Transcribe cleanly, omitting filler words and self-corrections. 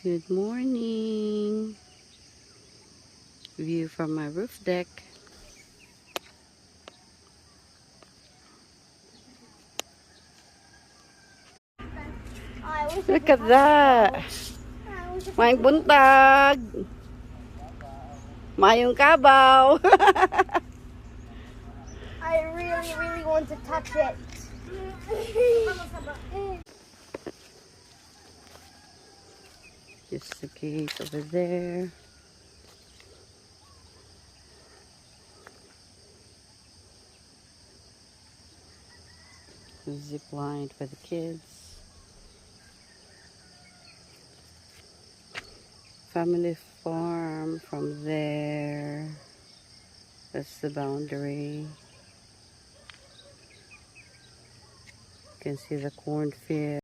Good morning. View from my roof deck. Look at that. May buntag. Mayong kabaw. I really want to touch it. Just the gate over there. Zip line for the kids. Family farm from there. That's the boundary. You can see the cornfield.